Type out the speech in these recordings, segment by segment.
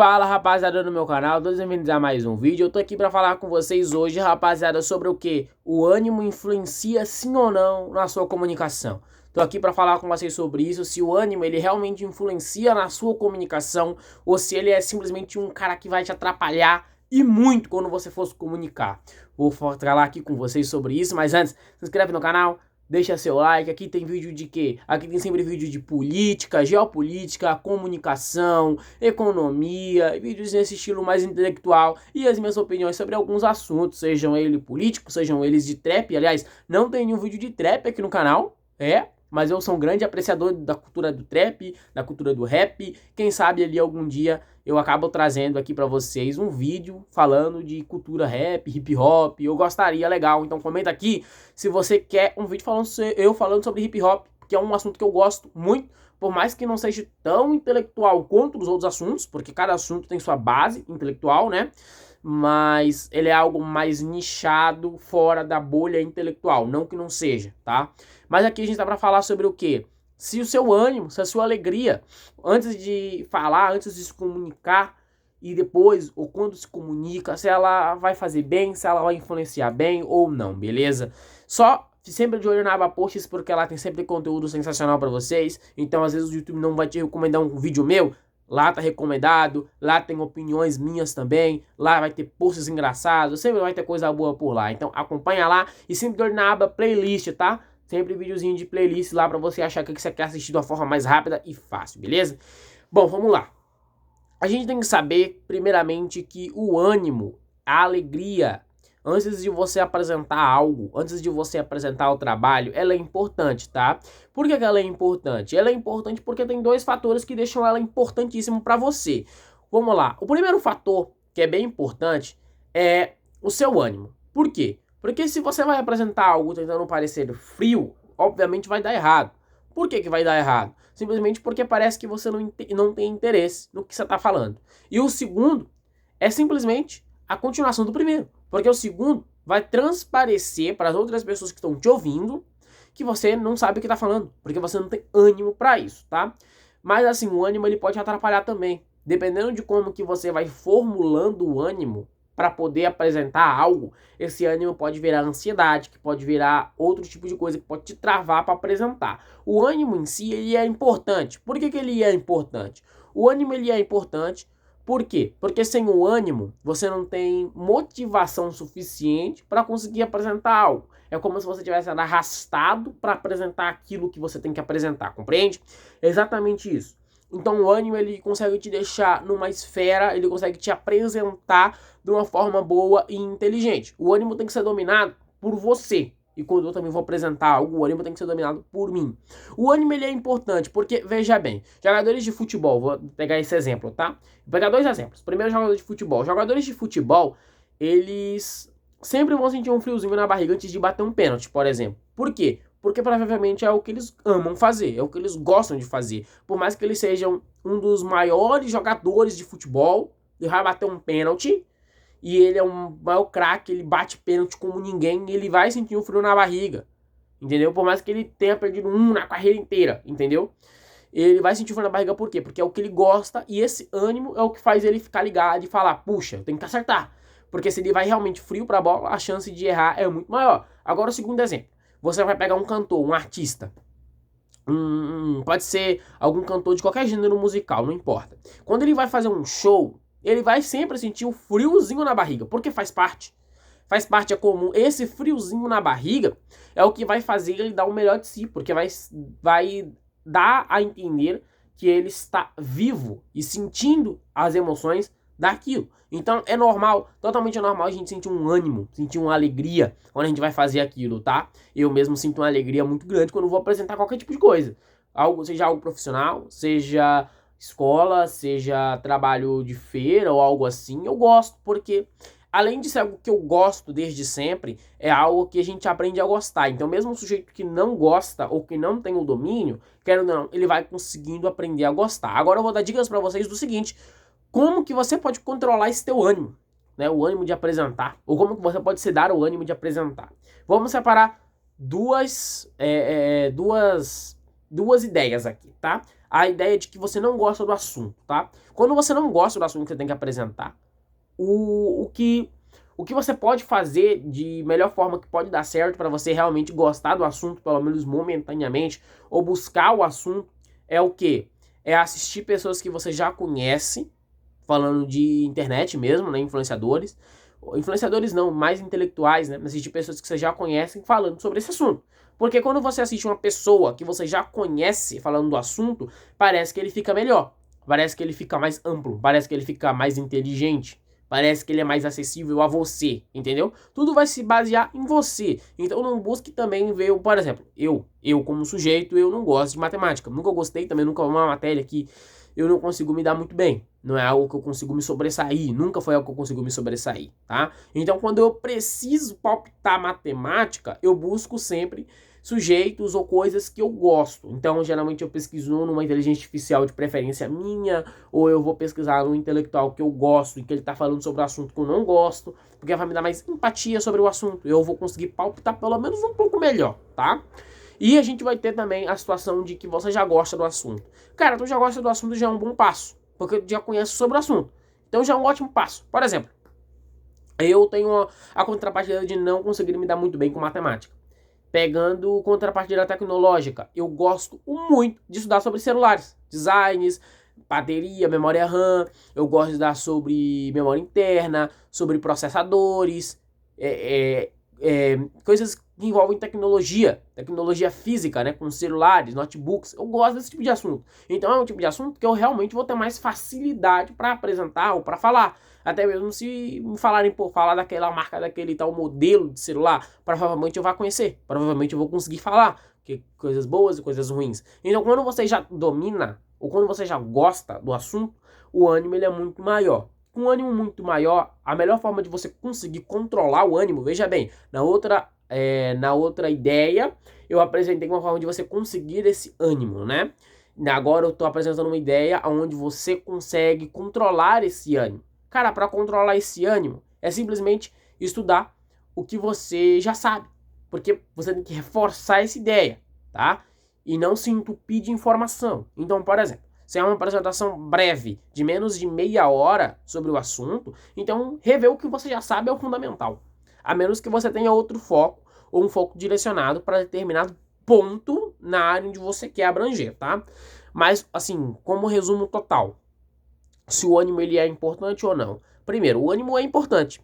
Fala, rapaziada do meu canal, todos bem-vindos a mais um vídeo. Eu tô aqui pra falar com vocês hoje, rapaziada, sobre o que? O ânimo influencia sim ou não na sua comunicação. Tô aqui pra falar com vocês sobre isso, se o ânimo ele realmente influencia na sua comunicação ou se ele é simplesmente um cara que vai te atrapalhar e muito quando você for se comunicar. Vou falar aqui com vocês sobre isso, mas antes, se inscreve no canal. Deixa seu like, aqui tem vídeo de quê? Aqui tem sempre vídeo de política, geopolítica, comunicação, economia, vídeos nesse estilo mais intelectual e as minhas opiniões sobre alguns assuntos, sejam eles políticos, sejam eles de trap. Aliás, não tem nenhum vídeo de trap aqui no canal, mas eu sou um grande apreciador da cultura do trap, da cultura do rap. Quem sabe ali algum dia eu acabo trazendo aqui pra vocês um vídeo falando de cultura rap, hip hop. Eu gostaria, legal. Então comenta aqui se você quer um vídeo falando sobre hip hop, que é um assunto que eu gosto muito, por mais que não seja tão intelectual quanto os outros assuntos, porque cada assunto tem sua base intelectual, né? Mas ele é algo mais nichado, fora da bolha intelectual, não que não seja, tá? Mas aqui a gente tá pra falar sobre o quê? Se o seu ânimo, se a sua alegria, antes de falar, antes de se comunicar, e depois, ou quando se comunica, se ela vai fazer bem, se ela vai influenciar bem ou não, beleza? Só sempre de olho na aba posts, porque lá tem sempre conteúdo sensacional pra vocês. Então às vezes o YouTube não vai te recomendar um vídeo meu, lá tá recomendado, lá tem opiniões minhas também, lá vai ter posts engraçados, sempre vai ter coisa boa por lá. Então acompanha lá e sempre de olho na aba playlist, tá? Sempre videozinho de playlist lá pra você achar que você quer assistir de uma forma mais rápida e fácil, beleza? Bom, vamos lá. A gente tem que saber, primeiramente, que o ânimo, a alegria, antes de você apresentar algo, antes de você apresentar o trabalho, ela é importante, tá? Por que ela é importante? Ela é importante porque tem dois fatores que deixam ela importantíssima para você. Vamos lá. O primeiro fator, que é bem importante, é o seu ânimo. Por quê? Porque se você vai apresentar algo tentando parecer frio, obviamente vai dar errado. Por que vai dar errado? Simplesmente porque parece que você não tem interesse no que você está falando. E o segundo é simplesmente a continuação do primeiro. Porque o segundo vai transparecer para as outras pessoas que estão te ouvindo que você não sabe o que está falando. Porque você não tem ânimo para isso, tá? Mas assim, o ânimo ele pode atrapalhar também. Dependendo de como que você vai formulando o ânimo para poder apresentar algo, esse ânimo pode virar ansiedade, que pode virar outro tipo de coisa que pode te travar para apresentar. O ânimo em si, ele é importante. Por que ele é importante? O ânimo ele é importante, por quê? Porque sem o ânimo, você não tem motivação suficiente para conseguir apresentar algo. É como se você tivesse arrastado para apresentar aquilo que você tem que apresentar, compreende? É exatamente isso. Então o ânimo ele consegue te deixar numa esfera, ele consegue te apresentar de uma forma boa e inteligente. O ânimo tem que ser dominado por você. E quando eu também vou apresentar algo, o ânimo tem que ser dominado por mim. O ânimo ele é importante porque, veja bem, jogadores de futebol, vou pegar esse exemplo, tá? Vou pegar dois exemplos. Primeiro, jogador de futebol. Jogadores de futebol, eles sempre vão sentir um friozinho na barriga antes de bater um pênalti, por exemplo. Por quê? Porque provavelmente é o que eles amam fazer, é o que eles gostam de fazer. Por mais que eles sejam um dos maiores jogadores de futebol, ele vai bater um pênalti, e ele é um maior craque, ele bate pênalti como ninguém, e ele vai sentir um frio na barriga, entendeu? Por mais que ele tenha perdido um na carreira inteira, entendeu? Ele vai sentir frio na barriga por quê? Porque é o que ele gosta, e esse ânimo é o que faz ele ficar ligado e falar, puxa, eu tenho que acertar. Porque se ele vai realmente frio pra bola, a chance de errar é muito maior. Agora o segundo exemplo. Você vai pegar um cantor, um artista. Pode ser algum cantor de qualquer gênero musical, não importa. Quando ele vai fazer um show, ele vai sempre sentir um friozinho na barriga, porque faz parte. Faz parte, é comum. Esse friozinho na barriga é o que vai fazer ele dar o melhor de si, porque vai dar a entender que ele está vivo e sentindo as emoções daquilo. Então é normal, totalmente normal a gente sentir um ânimo, sentir uma alegria quando a gente vai fazer aquilo, tá? Eu mesmo sinto uma alegria muito grande quando vou apresentar qualquer tipo de coisa. Seja algo profissional, seja escola, seja trabalho de feira ou algo assim, eu gosto, porque além de ser algo que eu gosto desde sempre, é algo que a gente aprende a gostar. Então mesmo o sujeito que não gosta ou que não tem o domínio, querendo ou não, ele vai conseguindo aprender a gostar. Agora eu vou dar dicas pra vocês do seguinte: como que você pode controlar esse teu ânimo, né? O ânimo de apresentar, ou como que você pode se dar o ânimo de apresentar. Vamos separar duas ideias aqui, tá? a ideia de que você não gosta do assunto, tá? Quando você não gosta do assunto que você tem que apresentar, o que você pode fazer de melhor forma que pode dar certo para você realmente gostar do assunto, pelo menos momentaneamente, ou buscar o assunto, é o quê? É assistir pessoas que você já conhece, falando de internet mesmo, né, influenciadores. Influenciadores não, mais intelectuais, né, assistir pessoas que você já conhece falando sobre esse assunto. Porque quando você assiste uma pessoa que você já conhece falando do assunto, parece que ele fica melhor, parece que ele fica mais amplo, parece que ele fica mais inteligente, parece que ele é mais acessível a você, entendeu? Tudo vai se basear em você. Então não busque também ver, por exemplo, eu como sujeito, eu não gosto de matemática. Nunca gostei, também nunca uma matéria que eu não consigo me dar muito bem. Não é algo que eu consigo me sobressair. Nunca foi algo que eu consigo me sobressair, tá? Então quando eu preciso palpitar matemática, eu busco sempre sujeitos ou coisas que eu gosto. Então, geralmente eu pesquiso numa inteligência artificial de preferência minha, ou eu vou pesquisar num intelectual que eu gosto e que ele tá falando sobre o assunto que eu não gosto, porque vai me dar mais empatia sobre o assunto. Eu vou conseguir palpitar pelo menos um pouco melhor, tá? E a gente vai ter também a situação de que você já gosta do assunto. Cara, tu já gosta do assunto, já é um bom passo, porque tu já conhece sobre o assunto. Então já é um ótimo passo. Por exemplo, eu tenho a contrapartida de não conseguir me dar muito bem com matemática. Pegando contrapartida tecnológica, eu gosto muito de estudar sobre celulares, designs, bateria, memória RAM, eu gosto de estudar sobre memória interna, sobre processadores, coisas que envolvem tecnologia física, né, com celulares, notebooks. Eu gosto desse tipo de assunto. Então é um tipo de assunto que eu realmente vou ter mais facilidade para apresentar ou para falar. Até mesmo se me falarem, pô, falar daquela marca, daquele tal modelo de celular, provavelmente eu vou conhecer, provavelmente eu vou conseguir falar que coisas boas e coisas ruins. Então quando você já domina, ou quando você já gosta do assunto, o ânimo ele é muito maior. Com um ânimo muito maior, a melhor forma de você conseguir controlar o ânimo, veja bem, na outra ideia, eu apresentei uma forma de você conseguir esse ânimo, né? Agora eu estou apresentando uma ideia onde você consegue controlar esse ânimo. Cara, para controlar esse ânimo, é simplesmente estudar o que você já sabe. Porque você tem que reforçar essa ideia, tá? E não se entupir de informação. Então, por exemplo, se é uma apresentação breve, de menos de meia hora sobre o assunto, então rever o que você já sabe é o fundamental. A menos que você tenha outro foco, ou um foco direcionado para determinado ponto na área onde você quer abranger, tá? Mas, assim, como resumo total, se o ânimo ele é importante ou não. Primeiro, o ânimo é importante.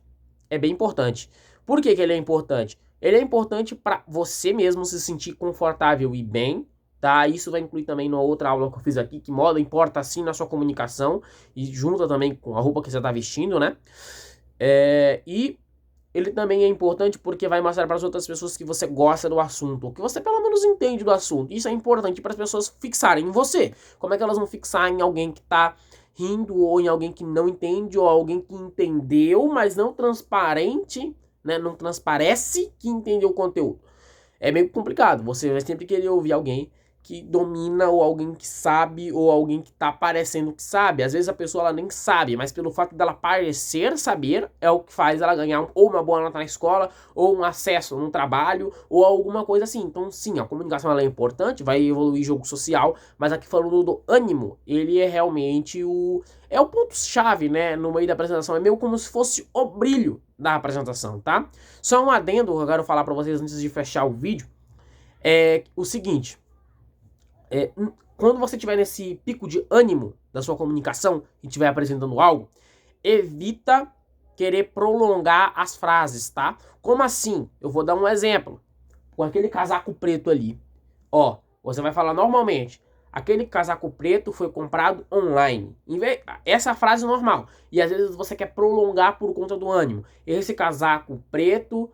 É bem importante. Por que ele é importante? Ele é importante para você mesmo se sentir confortável e bem, tá? Isso vai incluir também numa outra aula que eu fiz aqui, que moda importa sim na sua comunicação, e junta também com a roupa que você está vestindo, né? E ele também é importante porque vai mostrar para as outras pessoas que você gosta do assunto, ou que você pelo menos entende do assunto. Isso é importante para as pessoas fixarem em você. Como é que elas vão fixar em alguém que está rindo, ou em alguém que não entende, ou alguém que entendeu, mas não transparente, né? Não transparece que entendeu o conteúdo. É meio complicado. Você vai sempre querer ouvir alguém que domina, ou alguém que sabe, ou alguém que tá parecendo que sabe. Às vezes a pessoa ela nem sabe, mas pelo fato dela parecer saber, é o que faz ela ganhar ou uma boa nota na escola, ou um acesso num trabalho, ou alguma coisa assim. Então sim, a comunicação ela é importante, vai evoluir jogo social, mas aqui falando do ânimo, ele é realmente o ponto-chave, né, no meio da apresentação. É meio como se fosse o brilho da apresentação, tá? Só um adendo que eu quero falar para vocês antes de fechar o vídeo, é o seguinte. Quando você estiver nesse pico de ânimo da sua comunicação e estiver apresentando algo, evita querer prolongar as frases, tá? Como assim? Eu vou dar um exemplo. Com aquele casaco preto ali. Ó, você vai falar normalmente. Aquele casaco preto foi comprado online. Essa frase normal. E às vezes você quer prolongar por conta do ânimo. Esse casaco preto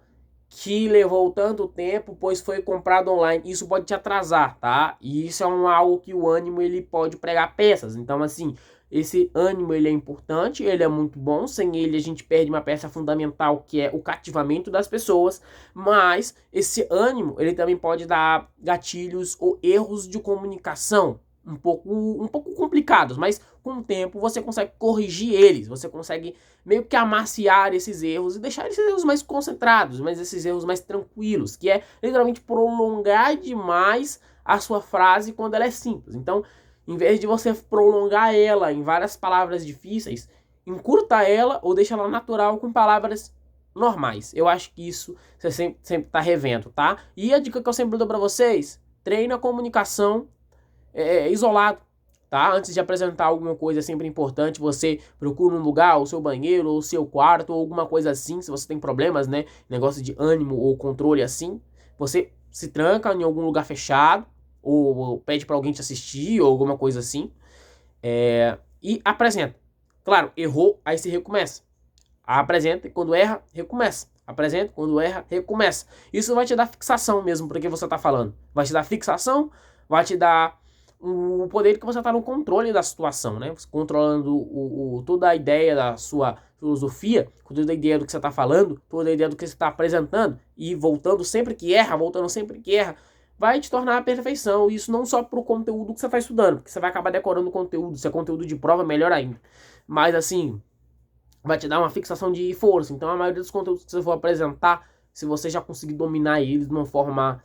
que levou tanto tempo, pois foi comprado online. Isso pode te atrasar, tá? E isso é algo que o ânimo ele pode pregar peças. Então, assim, esse ânimo ele é importante, ele é muito bom. Sem ele a gente perde uma peça fundamental, que é o cativamento das pessoas. Mas esse ânimo ele também pode dar gatilhos ou erros de comunicação um pouco complicados, mas com o tempo você consegue corrigir eles, você consegue meio que amaciar esses erros e deixar esses erros mais concentrados, mas esses erros mais tranquilos, que é literalmente prolongar demais a sua frase quando ela é simples. Então, Em vez de você prolongar ela em várias palavras difíceis, encurta ela ou deixa ela natural com palavras normais. Eu acho que isso você sempre tá revendo, tá? E a dica que eu sempre dou pra vocês, treina a comunicação isolado, tá? Antes de apresentar alguma coisa, é sempre importante você procura um lugar, o seu banheiro, ou o seu quarto, ou alguma coisa assim, se você tem problemas, né? Negócio de ânimo ou controle assim, você se tranca em algum lugar fechado, ou pede pra alguém te assistir, ou alguma coisa assim, e apresenta. Claro, errou, aí você recomeça. Apresenta e quando erra, recomeça. Apresenta, quando erra, recomeça. Isso vai te dar fixação mesmo porque você tá falando. Vai te dar fixação, vai te dar o poder que você tá no controle da situação, né? Controlando toda a ideia da sua filosofia, toda a ideia do que você tá falando, toda a ideia do que você tá apresentando e voltando sempre que erra, vai te tornar a perfeição. Isso não só pro conteúdo que você tá estudando, porque você vai acabar decorando o conteúdo, se é conteúdo de prova, melhor ainda. Mas assim, vai te dar uma fixação de força. Então a maioria dos conteúdos que você for apresentar, se você já conseguir dominar eles de uma forma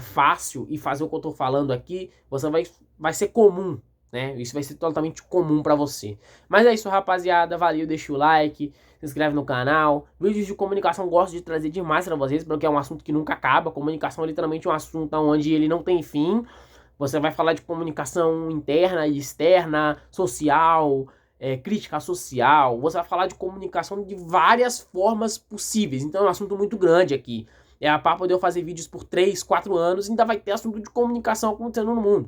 fácil e fazer o que eu tô falando aqui, você vai ser comum, né? Isso vai ser totalmente comum pra você. Mas é isso, rapaziada. Valeu, deixa o like, se inscreve no canal. Vídeos de comunicação eu gosto de trazer demais pra vocês, porque é um assunto que nunca acaba. Comunicação é literalmente um assunto onde ele não tem fim. Você vai falar de comunicação interna e externa, social, crítica social. Você vai falar de comunicação de várias formas possíveis. Então é um assunto muito grande aqui. É a papo de eu fazer vídeos por 3, 4 anos e ainda vai ter assunto de comunicação acontecendo no mundo.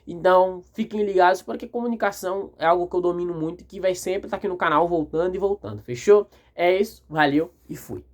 Então fiquem ligados porque comunicação é algo que eu domino muito e que vai sempre estar aqui no canal voltando e voltando. Fechou? É isso, valeu e fui.